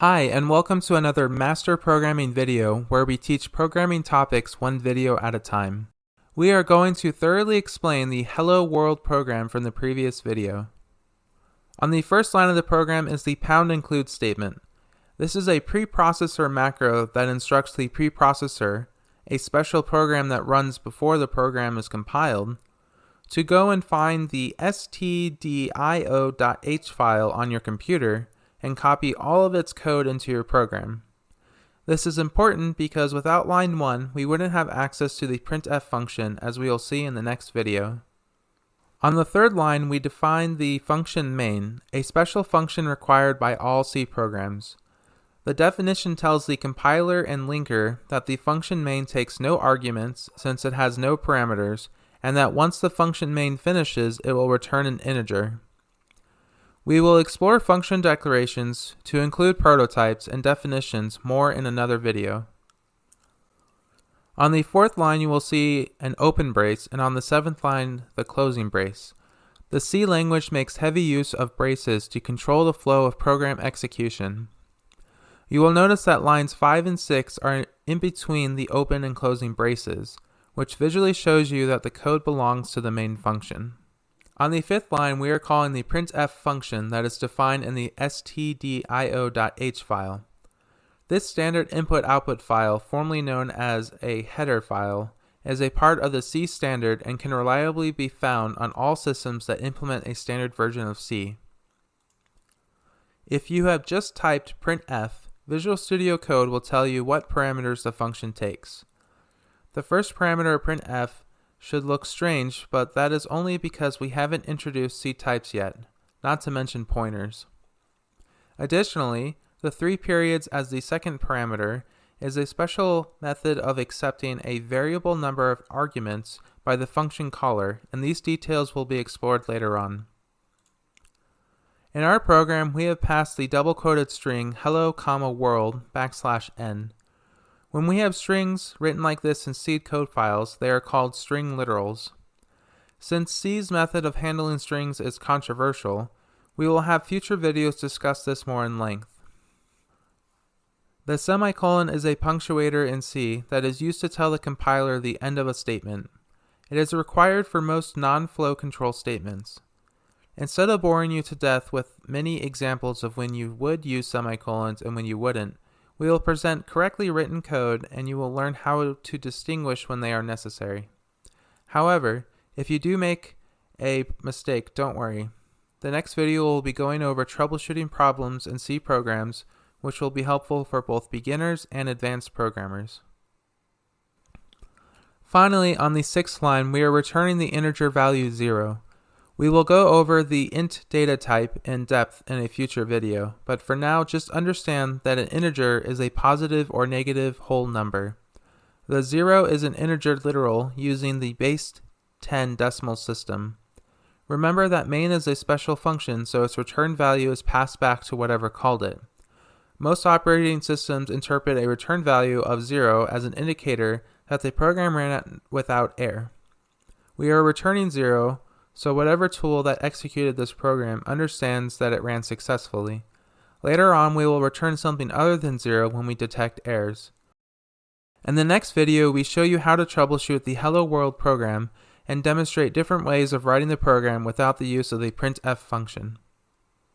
Hi, and welcome to another Master Programming video where we teach programming topics one video at a time. We are going to thoroughly explain the Hello World program from the previous video. On the first line of the program is the #include statement. This is a preprocessor macro that instructs the preprocessor, a special program that runs before the program is compiled, to go and find the stdio.h file on your computer and copy all of its code into your program. This is important because without line 1, we wouldn't have access to the printf function, as we will see in the next video. On the third line, we define the function main, a special function required by all C programs. The definition tells the compiler and linker that the function main takes no arguments since it has no parameters, and that once the function main finishes, it will return an integer. We will explore function declarations to include prototypes and definitions more in another video. On the fourth line, you will see an open brace, and on the seventh line, the closing brace. The C language makes heavy use of braces to control the flow of program execution. You will notice that lines 5 and 6 are in between the open and closing braces, which visually shows you that the code belongs to the main function. On the fifth line, we are calling the printf function that is defined in the stdio.h file. This standard input-output file, formerly known as a header file, is a part of the C standard and can reliably be found on all systems that implement a standard version of C. If you have just typed printf, Visual Studio Code will tell you what parameters the function takes. The first parameter of printf should look strange, but that is only because we haven't introduced C types yet, not to mention pointers. Additionally, the 3 periods as the second parameter is a special method of accepting a variable number of arguments by the function caller, and these details will be explored later on. In our program, we have passed the double-quoted string hello, world \n. When we have strings written like this in C code files, they are called string literals. Since C's method of handling strings is controversial, we will have future videos discuss this more in length. The semicolon is a punctuator in C that is used to tell the compiler the end of a statement. It is required for most non-flow control statements. Instead of boring you to death with many examples of when you would use semicolons and when you wouldn't, we will present correctly written code and you will learn how to distinguish when they are necessary. However, if you do make a mistake, don't worry. The next video will be going over troubleshooting problems in C programs, which will be helpful for both beginners and advanced programmers. Finally, on the sixth line, we are returning the integer value 0. We will go over the int data type in depth in a future video, but for now just understand that an integer is a positive or negative whole number. The 0 is an integer literal using the base 10 decimal system. Remember that main is a special function, so its return value is passed back to whatever called it. Most operating systems interpret a return value of 0 as an indicator that the program ran without error. We are returning 0, so whatever tool that executed this program understands that it ran successfully. Later on, we will return something other than 0 when we detect errors. In the next video, we show you how to troubleshoot the Hello World program and demonstrate different ways of writing the program without the use of the printf function.